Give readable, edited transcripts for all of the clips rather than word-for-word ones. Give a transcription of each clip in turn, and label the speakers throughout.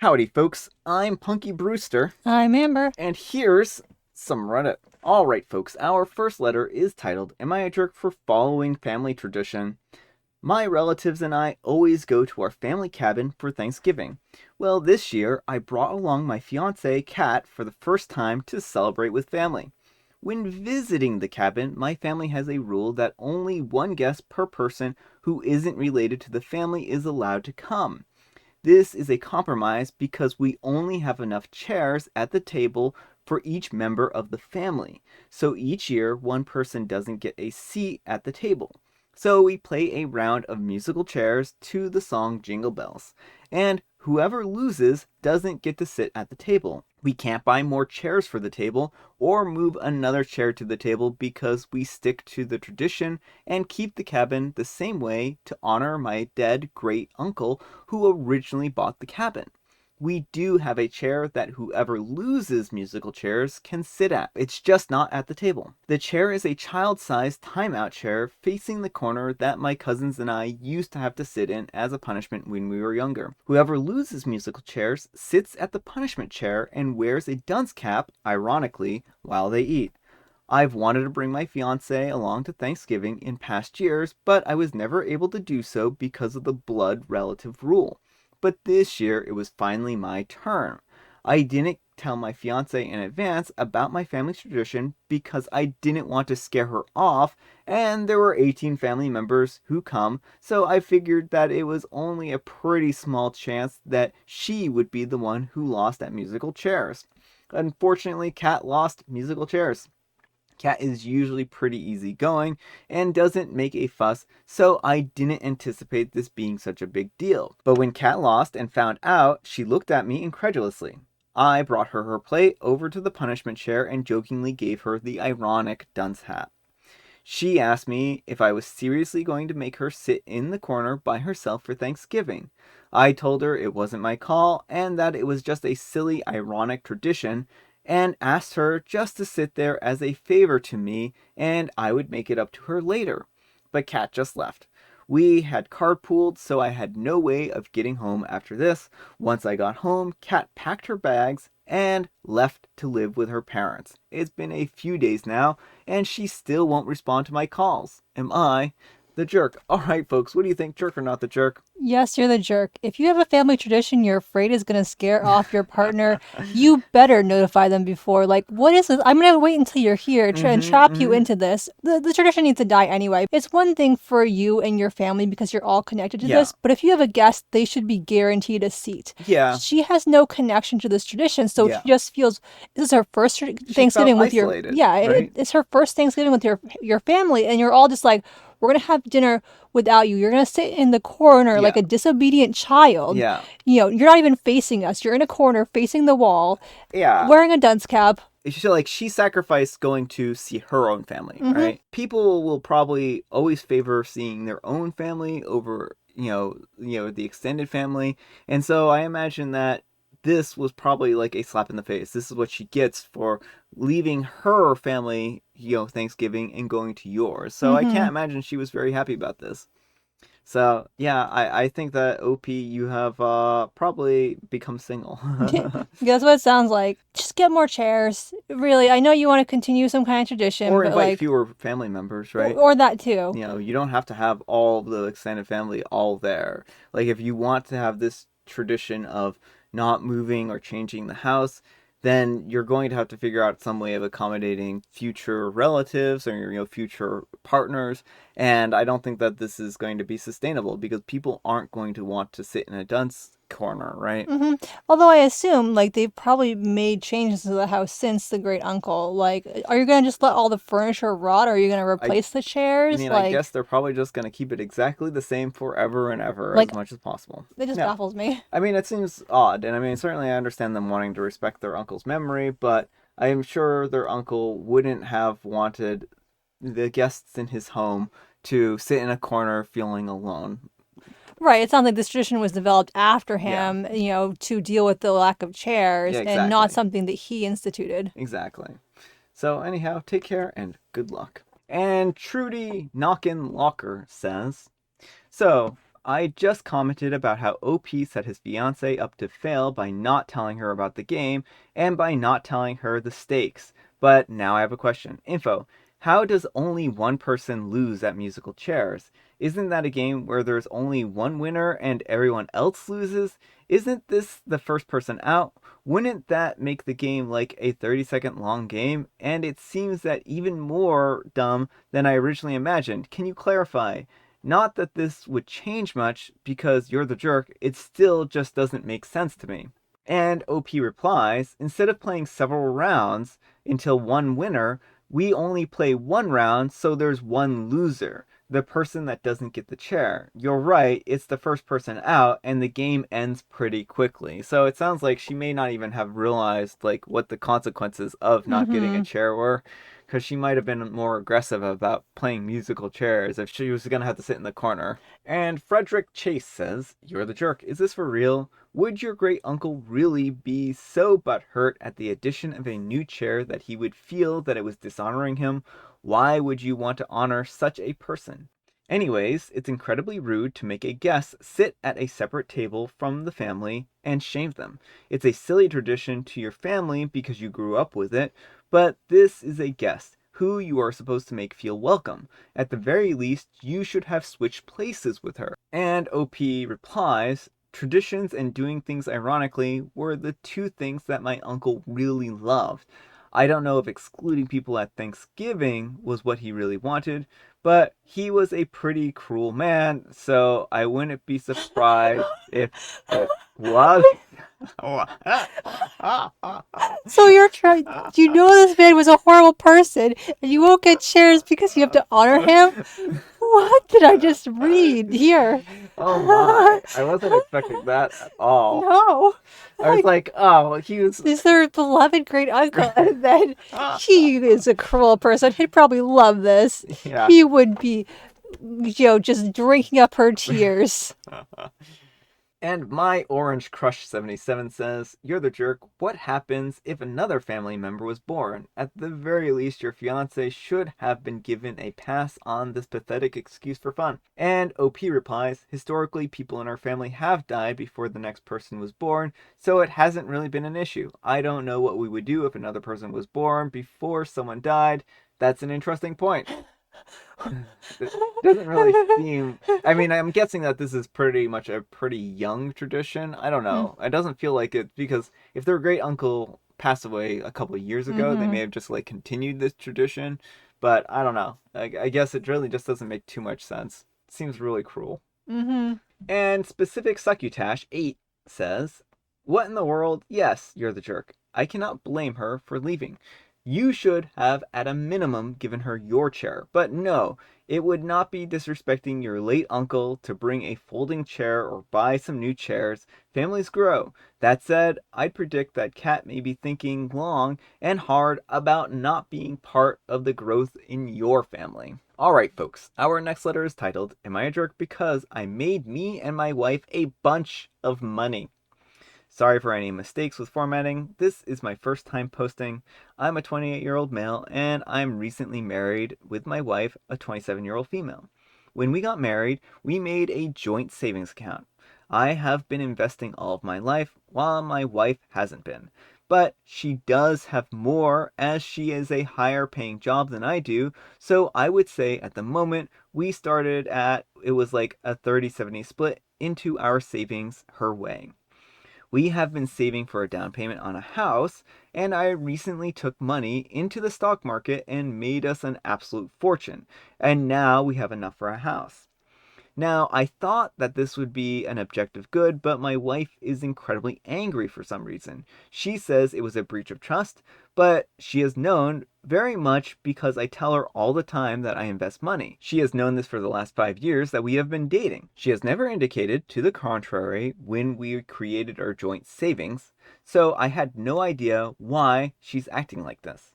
Speaker 1: Howdy, folks. I'm Punky Brewster,
Speaker 2: I'm Amber.
Speaker 1: and here's some Reddit. Alright, folks, our first letter is titled, Am I a Jerk for Following Family Tradition? My relatives and I always go to our family cabin for Thanksgiving. Well, this year I brought along my fiance, Kat, for the first time to celebrate with family. When visiting the cabin, my family has a rule that only one guest per person who isn't related to the family is allowed to come. This is a compromise because we only have enough chairs at the table for each member of the family. So each year, one person doesn't get a seat at the table. So we play a round of musical chairs to the song Jingle Bells. And whoever loses doesn't get to sit at the table. We can't buy more chairs for the table or move another chair to the table because we stick to the tradition and keep the cabin the same way to honor my dead great uncle who originally bought the cabin. We do have a chair that whoever loses musical chairs can sit at. It's just not at the table. The chair is a child-sized timeout chair facing the corner that my cousins and I used to have to sit in as a punishment when we were younger. Whoever loses musical chairs sits at the punishment chair and wears a dunce cap, ironically, while they eat. I've wanted to bring my fiance along to Thanksgiving in past years, but I was never able to do so because of the blood relative rule. But this year it was finally my turn. I didn't tell my fiance in advance about my family tradition because I didn't want to scare her off, and there were 18 family members who come, so I figured that it was only a pretty small chance that she would be the one who lost at musical chairs. Unfortunately, Kat lost musical chairs. Kat is usually pretty easygoing and doesn't make a fuss, so I didn't anticipate this being such a big deal. But when Kat lost and found out, she looked at me incredulously. I brought her plate over to the punishment chair and jokingly gave her the ironic dunce hat. She asked me if I was seriously going to make her sit in the corner by herself for Thanksgiving. I told her it wasn't my call and that it was just a silly, ironic tradition, and asked her just to sit there as a favor to me and I would make it up to her later. But Kat just left. We had carpooled, so I had no way of getting home after this. Once I got home, Kat packed her bags and left to live with her parents. It's been a few days now, and she still won't respond to my calls. Am I the jerk? Alright, folks, what do you think, jerk or not the jerk?
Speaker 2: Yes, you're the jerk. If you have a family tradition you're afraid is going to scare off your partner, you better notify them before. Like, what is this? I'm going to wait until you're here and trap you into this. The tradition needs to die anyway. It's one thing for you and your family because you're all connected to
Speaker 1: Yeah.
Speaker 2: this, but if you have a guest, they should be guaranteed a seat.
Speaker 1: Yeah.
Speaker 2: She has no connection to this tradition, so
Speaker 1: Yeah.
Speaker 2: she just feels this is her first
Speaker 1: She
Speaker 2: Thanksgiving
Speaker 1: felt
Speaker 2: with your
Speaker 1: isolated, right?
Speaker 2: it's her first Thanksgiving with your family, and you're all just like, we're gonna have dinner without you. You're gonna sit in the corner like
Speaker 1: Yeah.
Speaker 2: a disobedient child.
Speaker 1: Yeah.
Speaker 2: You're not even facing us. You're in a corner facing the wall,
Speaker 1: Yeah.
Speaker 2: wearing a dunce cap.
Speaker 1: She sacrificed going to see her own family, right? People will probably always favor seeing their own family over, the extended family. And so I imagine that this was probably like a slap in the face. This is what she gets for leaving her family, Thanksgiving and going to yours. So I can't imagine she was very happy about this. So yeah, I think that OP, you have probably become single.
Speaker 2: That's what it sounds like. Just get more chairs. Really, I know you want to continue some kind of tradition,
Speaker 1: Or
Speaker 2: but
Speaker 1: invite
Speaker 2: like,
Speaker 1: fewer family members, right?
Speaker 2: or that too.
Speaker 1: You don't have to have all the extended family all there. Like, if you want to have this tradition of not moving or changing the house, then you're going to have to figure out some way of accommodating future relatives or future partners. And I don't think that this is going to be sustainable because people aren't going to want to sit in a dunce corner, right?
Speaker 2: Although I assume like they've probably made changes to the house since the great uncle. Like, are you gonna just let all the furniture rot, or are you gonna
Speaker 1: I
Speaker 2: replace the
Speaker 1: I
Speaker 2: chairs?
Speaker 1: mean, I guess they're probably just going to keep it exactly the same forever and ever as
Speaker 2: Like
Speaker 1: much as possible.
Speaker 2: it just
Speaker 1: Yeah.
Speaker 2: baffles me.
Speaker 1: I mean, it seems odd, and I mean, certainly I understand them wanting to respect their uncle's memory, but I am sure their uncle wouldn't have wanted the guests in his home to sit in a corner feeling alone.
Speaker 2: Right. It sounds like this tradition was developed after
Speaker 1: Yeah.
Speaker 2: him, to deal with the lack of chairs
Speaker 1: Yeah,
Speaker 2: and not
Speaker 1: exactly.
Speaker 2: something that he instituted.
Speaker 1: Exactly. So, anyhow, take care and good luck. And Trudy Knockin' Locker says, So, I just commented about how OP set his fiance up to fail by not telling her about the game and by not telling her the stakes. But now I have a question. Info. How does only one person lose at musical chairs? Isn't that a game where there's only one winner and everyone else loses? Isn't this the first person out? Wouldn't that make the game like a 30-second long game? And it seems that even more dumb than I originally imagined. Can you clarify? Not that this would change much, because you're the jerk, it still just doesn't make sense to me. And OP replies, instead of playing several rounds until one winner, we only play one round so there's one loser, the person that doesn't get the chair. You're right, it's the first person out, and the game ends pretty quickly. So it sounds like she may not even have realized like what the consequences of not getting a
Speaker 2: Mm-hmm.
Speaker 1: chair were, because she might have been more aggressive about playing musical chairs if she was going to have to sit in the corner. And Frederick Chase says, you're the jerk. Is this for real? Would your great uncle really be so butthurt at the addition of a new chair that he would feel that it was dishonoring him? Why would you want to honor such a person? Anyways, it's incredibly rude to make a guest sit at a separate table from the family and shame them. It's a silly tradition to your family because you grew up with it, but this is a guest who you are supposed to make feel welcome. At the very least, you should have switched places with her. And OP replies, traditions and doing things ironically were the two things that my uncle really loved. I don't know if excluding people at Thanksgiving was what he really wanted, but he was a pretty cruel man, so I wouldn't be surprised if it was.
Speaker 2: So you're trying. You know this man was a horrible person, and you won't get chairs because you have to honor him. What did I just read here?
Speaker 1: Oh my, I wasn't expecting that at all.
Speaker 2: No.
Speaker 1: I was
Speaker 2: Like,
Speaker 1: like, oh, he was.
Speaker 2: is their beloved great uncle, and then he is a cruel person. He'd probably love this.
Speaker 1: Yeah.
Speaker 2: He would be, just drinking up her tears.
Speaker 1: And my Orange Crush 77 says, you're the jerk. What happens if another family member was born? At the very least, your fiance should have been given a pass on this pathetic excuse for fun. And OP replies, historically, people in our family have died before the next person was born, so it hasn't really been an issue. I don't know what we would do if another person was born before someone died. That's an interesting point. It doesn't really seem. I mean, I'm guessing that this is pretty much a pretty young tradition. I don't know. It doesn't feel like it, because if their great uncle passed away a couple of years ago, they
Speaker 2: Mm-hmm.
Speaker 1: may have just like continued this tradition. But I don't know. I guess it really just doesn't make too much sense. It seems really cruel.
Speaker 2: Mm-hmm.
Speaker 1: And specific Succotash 8 says, what in the world? Yes, you're the jerk. I cannot blame her for leaving. You should have, at a minimum, given her your chair. But no, it would not be disrespecting your late uncle to bring a folding chair or buy some new chairs. Families grow. That said, I'd predict that Kat may be thinking long and hard about not being part of the growth in your family. Alright, folks, our next letter is titled, Am I a Jerk Because I Made Me and My Wife a Bunch of Money? Sorry for any mistakes with formatting. This is my first time posting. I'm a 28-year-old male, and I'm recently married with my wife, a 27-year-old female. When we got married, we made a joint savings account. I have been investing all of my life, while my wife hasn't been. But she does have more, as she is a higher paying job than I do, so I would say at the moment we started at, it was like a 30-70 split into our savings her way. We have been saving for a down payment on a house, and I recently took money into the stock market and made us an absolute fortune. And now we have enough for a house. Now, I thought that this would be an objective good, but my wife is incredibly angry for some reason. She says it was a breach of trust, but she has known very much because I tell her all the time that I invest money. She has known this for the last 5 years that we have been dating. She has never indicated to the contrary when we created our joint savings, so I had no idea why she's acting like this.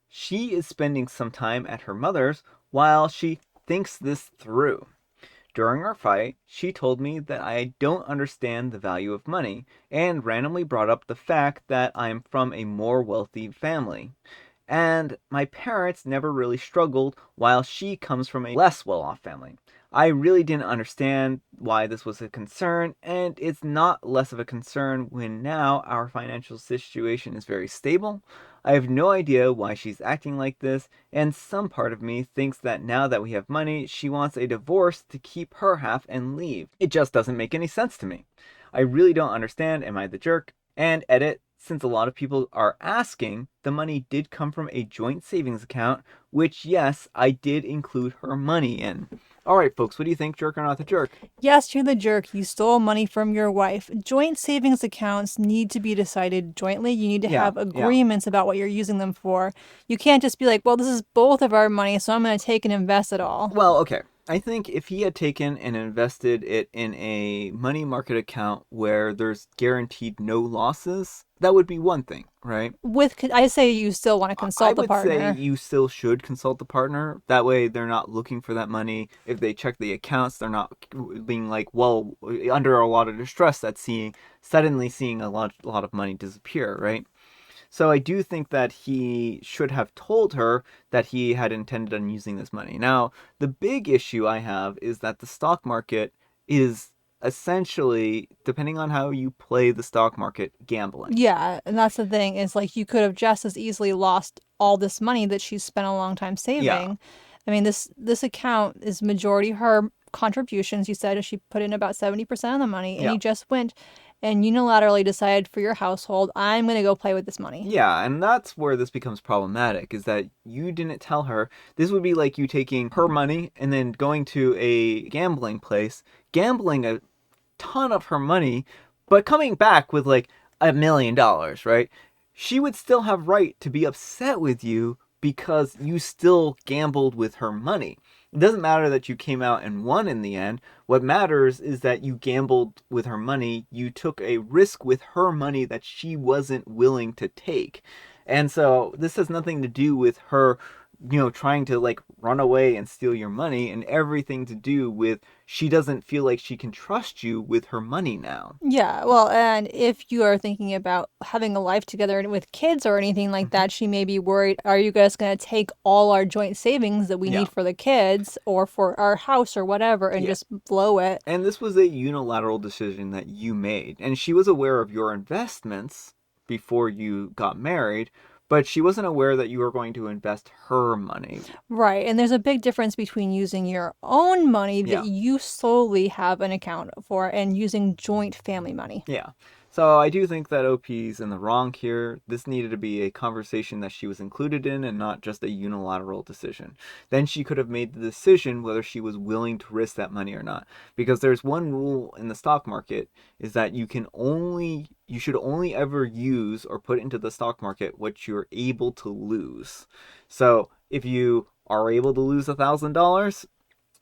Speaker 1: She is spending some time at her mother's while she thinks this through. During our fight, she told me that I don't understand the value of money and randomly brought up the fact that I'm from a more wealthy family. And my parents never really struggled while she comes from a less well off family. I really didn't understand why this was a concern, and it's not less of a concern when now our financial situation is very stable. I have no idea why she's acting like this, and some part of me thinks that now that we have money, she wants a divorce to keep her half and leave. It just doesn't make any sense to me. I really don't understand. Am I the jerk? And edit, since a lot of people are asking, the money did come from a joint savings account, which, yes, I did include her money in. All right, folks, what do you think, jerk or not the jerk?
Speaker 2: Yes, you're the jerk. You stole money from your wife. Joint savings accounts need to be decided jointly. You need to
Speaker 1: Yeah,
Speaker 2: have
Speaker 1: yeah.
Speaker 2: agreements about what you're using them for. You can't just be like, well, this is both of our money, so I'm going to take and invest it all.
Speaker 1: Well, okay. I think if he had taken and invested it in a money market account where there's guaranteed no losses, that would be one thing, right?
Speaker 2: I say you still want to
Speaker 1: I
Speaker 2: consult the
Speaker 1: would say
Speaker 2: partner.
Speaker 1: you still should consult the partner. That way, they're not looking for that money. If they check the accounts, they're not being like, well, under a lot of distress that's suddenly seeing a lot of money disappear, right? So I do think that he should have told her that he had intended on using this money. Now, the big issue I have is that the stock market is essentially, depending on how you play the stock market, gambling.
Speaker 2: Yeah, and that's the thing is like you could have just as easily lost all this money that she's spent a long time
Speaker 1: Yeah,
Speaker 2: saving. I mean, this account is majority her contributions. You said she put in about 70% of the money, and
Speaker 1: yeah.
Speaker 2: you just went and unilaterally decided for your household, I'm going to go play with this money.
Speaker 1: Yeah, and that's where this becomes problematic is that you didn't tell her. This would be like you taking her money and then going to a gambling place, gambling a ton of her money, but coming back with like $1 million, right? She would still have right to be upset with you because you still gambled with her money. It doesn't matter that you came out and won in the end. What matters is that you gambled with her money. You took a risk with her money that she wasn't willing to take. And so this has nothing to do with her, trying to like run away and steal your money, and everything to do with she doesn't feel like she can trust you with her money now.
Speaker 2: Yeah, well, and if you are thinking about having a life together with kids or anything like
Speaker 1: Hmm.
Speaker 2: that, she may be worried, are you guys going to take all our joint savings that we
Speaker 1: Yeah.
Speaker 2: need for the kids or for our house or whatever and
Speaker 1: Yeah.
Speaker 2: just blow it?
Speaker 1: And this was a unilateral decision that you made. And she was aware of your investments before you got married, but she wasn't aware that you were going to invest her money.
Speaker 2: Right. And there's a big difference between using your own money that
Speaker 1: Yeah.
Speaker 2: you solely have an account for and using joint family money.
Speaker 1: Yeah. So I do think that OP's in the wrong here. This needed to be a conversation that she was included in and not just a unilateral decision. Then she could have made the decision whether she was willing to risk that money or not. Because there's one rule in the stock market is that you should only ever use or put into the stock market what you're able to lose. So if you are able to lose $1,000,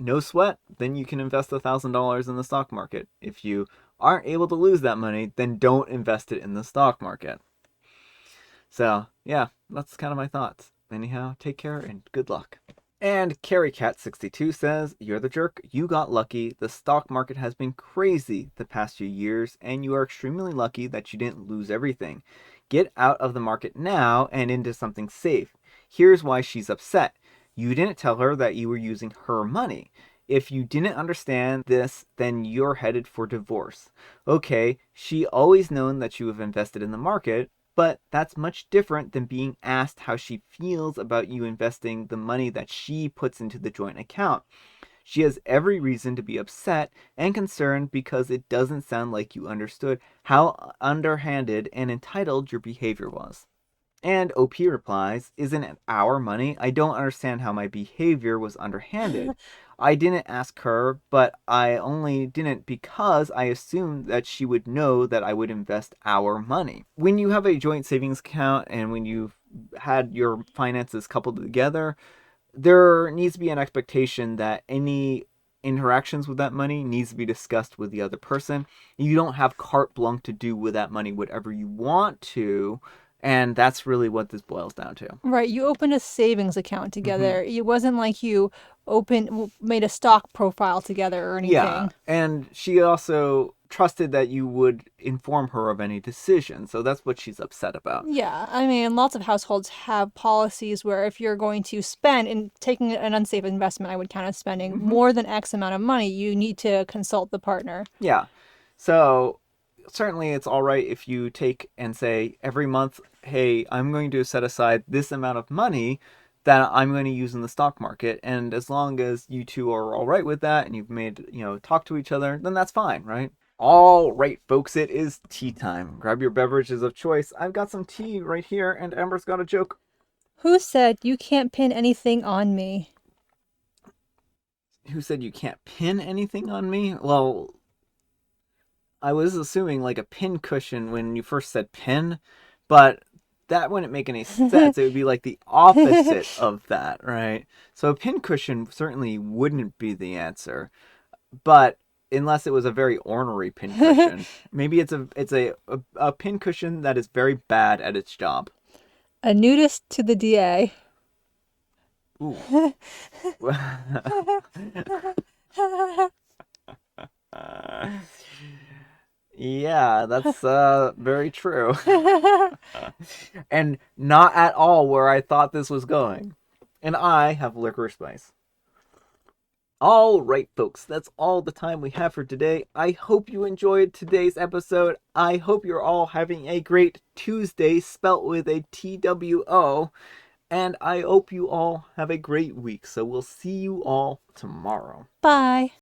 Speaker 1: no sweat, then you can invest $1,000 in the stock market. If you aren't able to lose that money, then don't invest it in the stock market. So, yeah, that's kind of my thoughts. Anyhow, take care and good luck. And CarryCat62 says, you're the jerk. You got lucky. The stock market has been crazy the past few years, and you are extremely lucky that you didn't lose everything. Get out of the market now and into something safe. Here's why she's upset. You didn't tell her that you were using her money. If you didn't understand this, then you're headed for divorce. Okay, she always known that you have invested in the market, but that's much different than being asked how she feels about you investing the money that she puts into the joint account. She has every reason to be upset and concerned because it doesn't sound like you understood how underhanded and entitled your behavior was. And OP replies, isn't it our money? I don't understand how my behavior was underhanded. I didn't ask her, but I only didn't because I assumed that she would know that I would invest our money. When you have a joint savings account and when you've had your finances coupled together, there needs to be an expectation that any interactions with that money needs to be discussed with the other person. You don't have carte blanche to do with that money whatever you want to, and that's really what this boils down to.
Speaker 2: Right. You opened a savings account
Speaker 1: Mm-hmm.
Speaker 2: together. It wasn't like made a stock profile together or
Speaker 1: Yeah,
Speaker 2: anything.
Speaker 1: and she also trusted that you would inform her of any decision. So that's what she's upset about.
Speaker 2: Yeah, I mean, lots of households have policies where if you're going to spend and taking an unsafe investment, I would count as spending more than X amount of money, you need to consult the partner.
Speaker 1: Yeah. So certainly it's all right if you take and say every month, hey, I'm going to set aside this amount of money that I'm going to use in the stock market. And as long as you two are all right with that and you've made, talk to each other, then that's fine, right? All right, folks, it is tea time. Grab your beverages of choice. I've got some tea right here, and Amber's got a joke.
Speaker 2: Who said you can't pin anything on me?
Speaker 1: Who said you can't pin anything on me? Well, I was assuming like a pin cushion when you first said pin, but that wouldn't make any sense. It would be like the opposite of that, right? So a pin cushion certainly wouldn't be the answer, but unless it was a very ornery pin cushion, maybe it's a pin cushion that is very bad at its job.
Speaker 2: A nudist to the DA.
Speaker 1: Ooh. Yeah, that's very true. And not at all where I thought this was going. And I have licorice spice. All right, folks, that's all the time we have for today. I hope you enjoyed today's episode. I hope you're all having a great Tuesday, spelt with a TWO. And I hope you all have a great week. So we'll see you all tomorrow.
Speaker 2: Bye.